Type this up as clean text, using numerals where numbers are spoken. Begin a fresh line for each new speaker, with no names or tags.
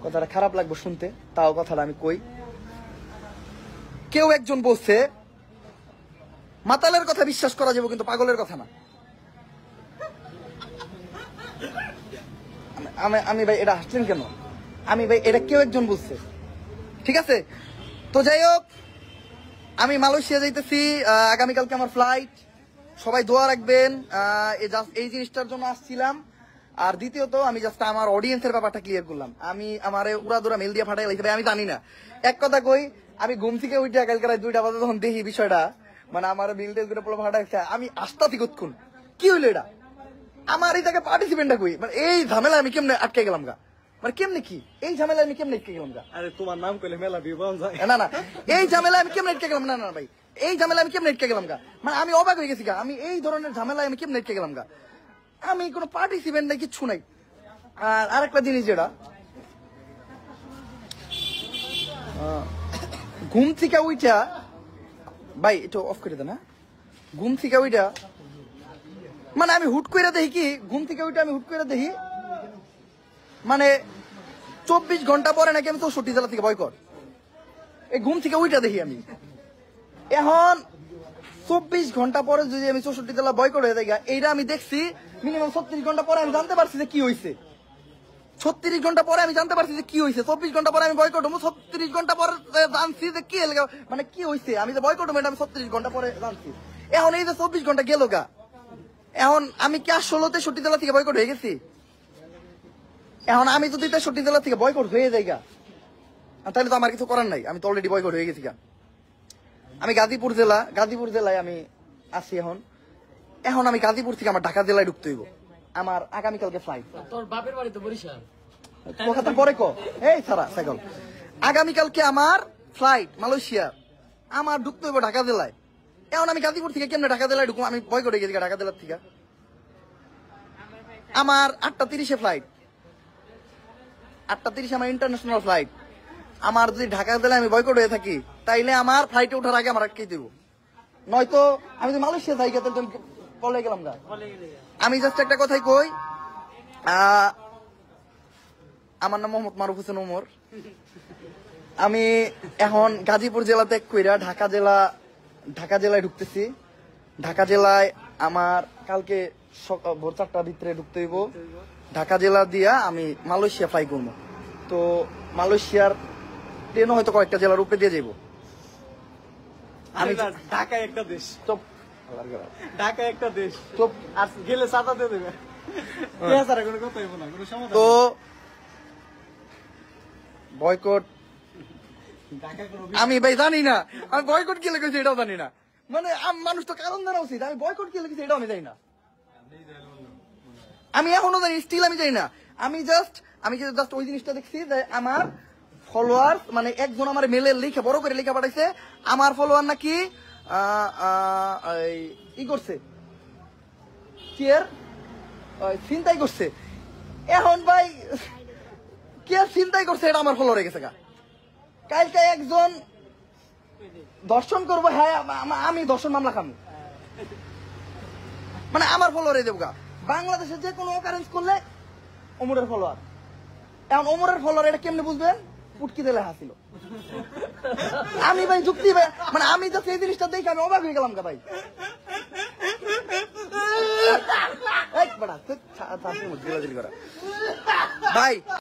কথাটা খারাপ লাগবে শুনতে, তাও কথাটা আমি কই। কেউ একজন বলছে মাতালের কথা বিশ্বাস করা যাবে কিন্তু পাগলের কথা না। আমি ভাই এটা হাসলেন কেন? আমি ভাই এটা কেউ একজন বলছে, ঠিক আছে? তো যাই হোক, আমি মালয়েশিয়া যাইতেছি আগামীকালকে আমার ফ্লাইট। সবাই দোয়া রাখবেন। এই জিনিসটার জন্য আসছিলাম। আর দ্বিতীয়ত আমি জাস্ট আমার অডিয়েন্সের ব্যাপারটা ক্লিয়ার করলাম। আমি আমার উড়াদুরা মেল দিয়ে ফাটাই লাগছে, আমি জানি না। এক কথা কই, আমি ঘুম থেকে উঠে কালকে রাত 2টা বাজে তখন দেখি বিষয়টা, মানে আমার মেল টেল করে পুরো ফাটাইছে। আমি আস্থা থেকে উৎকুন কি হইলো এটা, আমার এই জায়গায় পার্টিসিপেন্টটা কই, মানে এই ঝামেলা আমি কেমনে আটকে গেলাম গা, মানে কেমনে কি এই ঝামেলা আমি কেমনে আটকে গেলাম গা?
আরে তোমার নাম কইলে মেলা বিবান যায়
না না, এই ঝামেলা আমি কেমনে আটকে গেলাম? না না ভাই, এই ঝামেলা আমি কেমনে আটকে গেলাম গা? মানে আমি অবাক হয়ে গেছি গা, আমি এই ধরনের ঝামেলা আমি কেমনে আটকে গেলাম গা? আমি কোনো পার্টিসিপেন্ট নাই, কিচ্ছু নাই। আর আরেকটা জিনিস যেটা, ঘুম থেকে উইটা ভাই একটু অফ করে দেন না, ঘুম থেকে উইটা মানে আমি হুট করে দেখি কি, ঘুম থেকে উইটা আমি হুট করে দেখি মানে 24 ঘন্টা পরে নাকি আমি 64 জেলা থেকে বয়কট। এই ঘুম থেকে উইটা দেখি আমি। এখন 24 ঘন্টা পরে যদি আমি 64 জেলা বয়কট হয়ে যাই, এইটা আমি দেখছি মিনিমাম 36 ঘন্টা পরে আমি জানতে পারছি যে কি হয়েছে। 36 ঘন্টা পরে আমি জানতে পারছি যে কি হয়েছে। 24 ঘন্টা পরে আমি বয়কট হবো, 36 ঘন্টা পরে জানছি যে কি মানে কি হয়েছে। আমি যে বয়কট হবো এটা আমি 36 ঘন্টা পরে জানছি। এখন এই যে 24 ঘন্টা গেল গা, এখন আমি কি আসলে 63 জেলা থেকে বয়কট হয়ে গেছি? এখন আমি যদি 63 জেলা থেকে বয়কট হয়ে যাই গা, তাহলে তো আমার কিছু করার নাই, আমি তো অলরেডি বয়কট হয়ে গেছি গা। আমি গাজীপুর জেলায় আমি আছি এখন। এখন আমি গাজীপুর থেকে আমার ঢাকা জেলায় ঢুকতে হইব। আমার আগামীকালকে ফ্লাইট।
তোর বাপের বাড়ি তো বরিশাল।
কথা পরে কো, এই সারা সাইকেল। আগামীকালকে আমার ফ্লাইট মালয়েশিয়া, আমার ঢুকতে হইব ঢাকা জেলায়। এখন আমি গাজীপুর থেকে কেমনে ঢাকা জেলায় ঢুকবো? আমি বয়কট হয়ে গেছি ঢাকা জেলার থেকে। আমার 8:30 ফ্লাইট, 8:30 আমার ইন্টারন্যাশনাল ফ্লাইট। আমার যদি ঢাকা জেলায় আমি বয়কট হয়ে থাকি, তাইলে আমার ফ্লাইটে ওঠার আগে আমার আটকে দেবো। নয়তো আমি যদি মালয়েশিয়া যাই তাহলে তুমি পলে গেলাম গা। আমি জাস্ট একটা কথাই কই, আমার নাম মোহাম্মদ মারুফ হোসেন ওমর। আমি এখন গাজীপুর জেলা ত্যাগ কইরা ঢাকা জেলায় ঢুকতেছি। ঢাকা জেলায় আমার কালকে ভোর 4টার ভিতরে ঢুকতে হইব। ঢাকা জেলা দিয়া আমি মালয়েশিয়া ফ্লাই করবো। তো মালয়েশিয়ার ট্রেনও হয়তো কয়েকটা জেলার উপরে দিয়ে যাইব।
আমি ঢাকা একটা দেশ,
চুপ,
ঢাকা একটা দেশ,
চুপ।
আর গেলে সাদা দিয়ে দেবে। কোনো কথা হইব না, কোনো সমাধান।
তো বয়কট আমি ভাই জানি না, আমি বয়কট কি লেগেছি এটাও জানি না। মানে মানুষ তো কারণ জানা উচিত, আমি বয়কট কি লেগেছি এটাও আমি জানি না। আমি এখনো জানি, স্টিল আমি জানি না। আমি জাস্ট ওই জিনিসটা দেখছি যে আমার ফলোয়ার, মানে একজন আমার মেলে লিখে বড় করে লিখে পাঠাইছে, আমার ফলোয়ার নাকি ই করছে, কি এর চিন্তাই করছে। এখন ভাই কে চিন্তাই করছে এটা আমার ফলোয়ার হয়ে গেছে গা। কালকে একজন দর্শন করবো, হ্যাঁ আমি দর্শন মামলা খামু, মানে আমার ফলোয়ার হয়ে যাবো গা। বাংলাদেশে যে কোনো অকারেন্স করলে ওমরের ফলোয়ার। এখন ওমরের ফলোয়ার এটা কেমনে বুঝবেন? পুটকি দিলে হাসিল। আমি ভাই যুক্তি মানে আমি তো সেই জিনিসটা দেখে আমি অবাক হয়ে গেলাম গা ভাই। ভাই